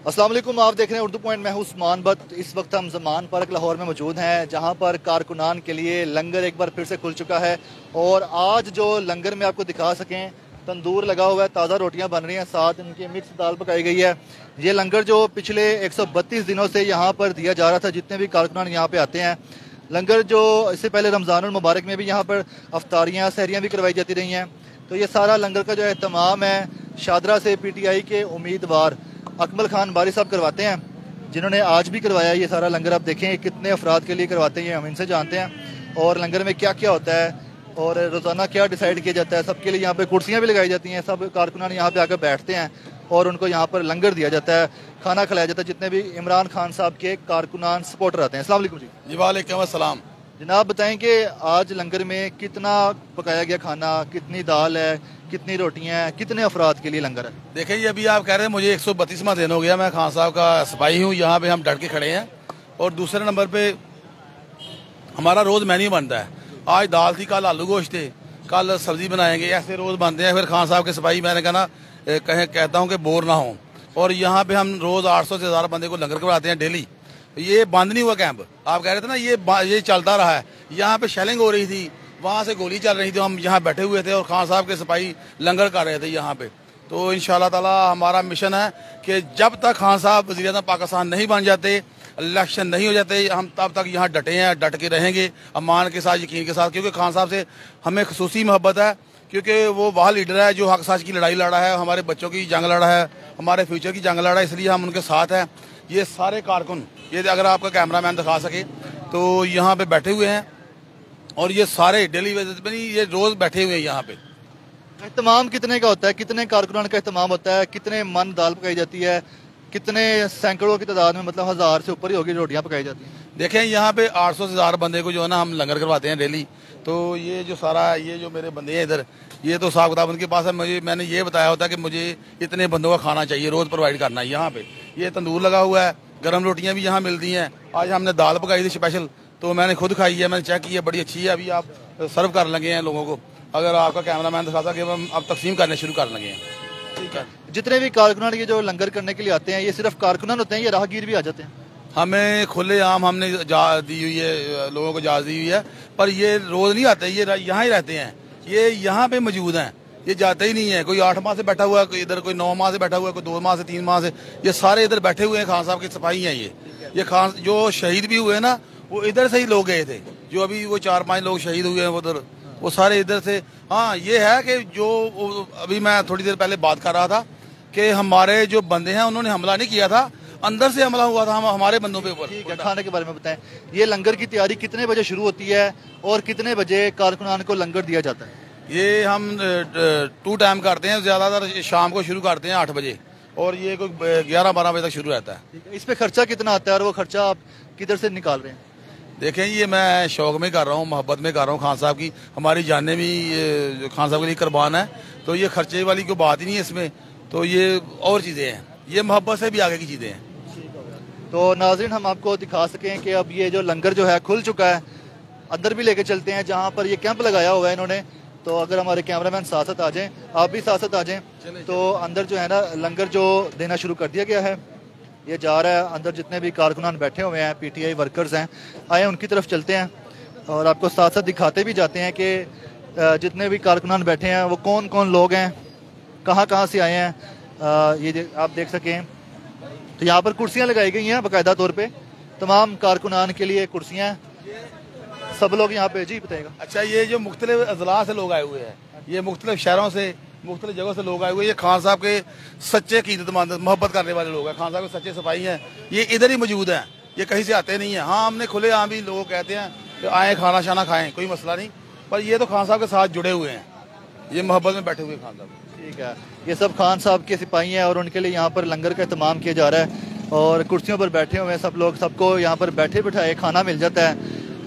अस्सलाम वालेकुम, आप देख रहे हैं उर्दू पॉइंट। मैं हूं उस्मान बट। इस वक्त हम ज़मान पार्क लाहौर में मौजूद हैं, जहां पर कारकुनान के लिए लंगर एक बार फिर से खुल चुका है। और आज जो लंगर में आपको दिखा सकें, तंदूर लगा हुआ है, ताज़ा रोटियां बन रही हैं, साथ इनकी मिक्स दाल पकाई गई है। ये लंगर जो पिछले 132 दिनों से यहाँ पर दिया जा रहा था, जितने भी कारकुनान यहाँ पे आते हैं, लंगर जो इससे पहले रमज़ानुल मुबारक में भी यहाँ पर अफ्तारियाँ सहरियाँ भी करवाई जाती रही हैं। तो ये सारा लंगर का जो एहतमाम है शादरा से PTI के उम्मीदवार अकमल खान बारी साहब करवाते हैं, जिन्होंने आज भी करवाया। ये सारा लंगर आप देखें कितने अफराद के लिए करवाते हैं, हम इनसे जानते हैं। और लंगर में क्या क्या होता है और रोज़ाना क्या डिसाइड किया जाता है। सबके लिए यहाँ पे कुर्सियाँ भी लगाई जाती हैं, सब कारकुनान यहाँ पे आकर बैठते हैं और उनको यहाँ पर लंगर दिया जाता है, खाना खिलाया जाता है। जितने भी इमरान खान साहब के कारकुनान सपोर्टर आते हैं। अस्सलाम वालेकुम जी। वालेकुम अस्सलाम। जनाब बताएं कि आज लंगर में कितना पकाया गया खाना, कितनी दाल है, कितनी रोटियां हैं, कितने अफराद के लिए लंगर है? देखिए, ये अभी आप कह रहे हैं मुझे 132वां दिन हो गया, मैं खान साहब का सिपाही हूँ। यहाँ पे हम डट के खड़े हैं। और दूसरे नंबर पे हमारा रोज मेन्यू बनता है। आज दाल थी, कल आलू गोश्त थे, कल सब्जी बनाएंगे, ऐसे रोज बनते हैं। फिर खान साहब के सिपाही, मैंने कहा ना कहता हूँ कि बोर ना हो। और यहाँ पे हम रोज 800 से 1000 बंदे को लंगर करवाते हैं डेली। ये बंद नहीं हुआ कैंप। आप कह रहे थे ना ये चलता रहा है। यहाँ पे शेलिंग हो रही थी, वहाँ से गोली चल रही थी, हम यहाँ बैठे हुए थे और खान साहब के सिपाही लंगर कर रहे थे यहाँ पे। तो इंशाल्लाह ताला हमारा मिशन है कि जब तक खान साहब वज़ीर-ए-आज़म पाकिस्तान नहीं बन जाते, इलेक्शन नहीं हो जाते, हम तब तक यहाँ डटे हैं, डट के रहेंगे अमान के साथ, यकीन के साथ। क्योंकि खान साहब से हमें खसूसी मोहब्बत है, क्योंकि वो वह लीडर है जो हक सच की लड़ाई लड़ा है, हमारे बच्चों की जंग लड़ा है, हमारे फ्यूचर की जंग लड़ा है, इसलिए हम उनके साथ हैं। ये सारे कारकुन, ये अगर आपका कैमरा मैन दिखा सके तो यहाँ पे बैठे हुए हैं और ये सारे डेली बेसिस पे नहीं, ये रोज बैठे हुए हैं यहाँ पे। एहतमाम कितने का होता है, कितने कारकुनान का एहतमाम होता है, कितने मन दाल पकाई जाती है, कितने सैकड़ों की तादाद में, मतलब 1000 से ऊपर ही होगी रोटियां पकाई जाती हैं? देखें, यहाँ पे 800 से 1000 बंदे को जो है ना हम लंगर करवाते हैं डेली। तो ये जो सारा ये जो मेरे बंदे हैं इधर, ये तो हिसाब किताब उनके पास है। मैंने ये बताया होता है कि मुझे इतने बंदों का खाना चाहिए, रोज प्रोवाइड करना है। यहाँ पे ये तंदूर लगा हुआ है, गर्म रोटियां भी यहाँ मिलती हैं। आज हमने दाल पकाई थी स्पेशल, तो मैंने खुद खाई है, मैंने चेक की है, बड़ी अच्छी है। अभी आप सर्व कर लगे हैं लोगों को। अगर आपका कैमरा मैन दिखाता कि हम अब तकसीम करने शुरू कर लगे हैं। ठीक है। जितने भी कारकुनान ये जो लंगर करने के लिए आते हैं, ये सिर्फ कारकुनान होते हैं या राहगीर भी आ जाते हैं? हमें खुले आम हमने दी हुई है, लोगों को इजाज़त दी हुई है, पर ये रोज नहीं आते, ये यहाँ ही रहते हैं, ये यहाँ पे मौजूद हैं, ये जाते ही नहीं है। कोई 8 माह से बैठा हुआ है, कोई इधर, कोई 9 माह से बैठा हुआ है, कोई 2 माह से 3 माह से, ये सारे इधर बैठे हुए हैं। खान साहब के सिपाही हैं ये खान जो शहीद भी हुए ना, वो इधर से ही लोग गए थे। जो अभी वो 4-5 लोग शहीद हुए हैं उधर, वो सारे इधर से। हाँ, ये है कि जो अभी मैं थोड़ी देर पहले बात कर रहा था कि हमारे जो बंदे हैं उन्होंने हमला नहीं किया था, अंदर से हमला हुआ था हमारे बंदों पे ऊपर। ठीक है, खाने के बारे में बताएं। ये लंगर की तैयारी कितने बजे शुरू होती है और कितने बजे कारकुनान को लंगर दिया जाता है? ये हम 2 टाइम करते हैं, ज्यादातर शाम को शुरू करते हैं 8 बजे, और ये कोई 11-12 बजे तक शुरू रहता है। इस पे खर्चा कितना आता है और वो खर्चा आप किधर से निकाल रहे हैं? देखें, ये मैं शौक में कर रहा हूँ, मोहब्बत में कर रहा हूँ। खान साहब की हमारी जानें भी खान साहब के लिए कुर्बान है, तो ये खर्चे वाली कोई बात ही नहीं है इसमें। तो ये और चीज़ें हैं, ये मोहब्बत से भी आगे की चीज़ें हैं। तो नाज़रीन, हम आपको दिखा सकें कि अब ये जो लंगर जो है खुल चुका है, अंदर भी लेके चलते हैं जहाँ पर ये कैंप लगाया हुआ है इन्होंने। तो अगर हमारे कैमरामैन साथ साथ आ जाएं, आप भी साथ साथ आ जाएं, तो अंदर जो है ना लंगर जो देना शुरू कर दिया गया है, ये जा रहा है अंदर। जितने भी कारकुनान बैठे हुए हैं, PTI वर्कर्स हैं, आए उनकी तरफ चलते हैं और आपको साथ साथ दिखाते भी जाते हैं कि जितने भी कारकुनान बैठे हैं वो कौन कौन लोग हैं, कहाँ कहाँ से आए हैं। ये आप देख सकें तो यहाँ पर कुर्सियाँ लगाई गई हैं बाकायदा तौर पे, तमाम कारकुनान के लिए कुर्सियाँ, सब लोग यहाँ पे। जी बताइएगा। अच्छा, ये जो मुख्तलिफ अजला से लोग आए हुए हैं, ये मुख्तलिफ शहरों से, मुख्तलिफ जगहों से लोग आए हुए हैं। ये खान साहब के सच्चे अकीदतमंद, मोहब्बत करने वाले लोग हैं। खान साहब के सच्चे सिपाही हैं, ये इधर ही मौजूद हैं, ये कहीं से आते नहीं हैं। हाँ, हमने खुले आम भी लोग कहते हैं कि आए खाना शाना खाएं, कोई मसला नहीं, पर ये तो खान साहब के साथ जुड़े हुए हैं, ये मोहब्बत में बैठे हुए खान साहब। ठीक है, ये सब खान साहब के सिपाही हैं और उनके लिए यहाँ पर लंगर का एहतमाम किया जा रहा है और कुर्सियों पर बैठे हुए हैं सब लोग। सबको यहाँ पर बैठे बिठाए खाना मिल जाता है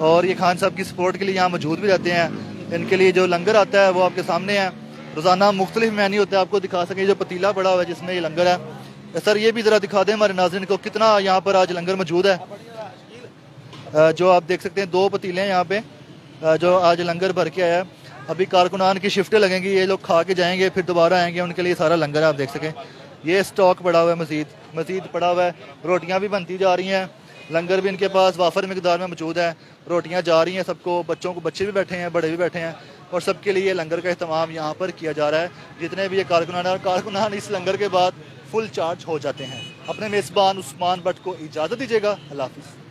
और ये खान साहब की सपोर्ट के लिए यहाँ मौजूद भी रहते हैं। इनके लिए जो लंगर आता है वो आपके सामने है। रोज़ाना मुख्तलिफ मेन्यू होता है, आपको दिखा सकें जो पतीला बड़ा हुआ है जिसमें ये लंगर है। सर, ये भी ज़रा दिखा दें हमारे नाज़रीन को कितना यहाँ पर आज लंगर मौजूद है। जो आप देख सकते हैं 2 पतीले हैं यहाँ पे जो आज लंगर भर के आया है। अभी कारकुनान की शिफ्टें लगेंगी, ये लोग खा के जाएंगे, फिर दोबारा आएंगे, उनके लिए सारा लंगर आप देख सकें। ये स्टॉक पड़ा हुआ है, मज़ीद पड़ा हुआ है, रोटियां भी बनती जा रही हैं, लंगर भी इनके पास वाफर मिकदार में मौजूद है, रोटियां जा रही हैं सबको, बच्चे भी बैठे हैं, बड़े भी बैठे हैं, और सबके लिए लंगर का अहतमाम यहाँ पर किया जा रहा है। जितने भी ये कारकुनान इस लंगर के बाद फुल चार्ज हो जाते हैं। अपने मेज़बान उस्मान भट्ट को इजाज़त दीजिएगा। अल्लाह हाफिज़।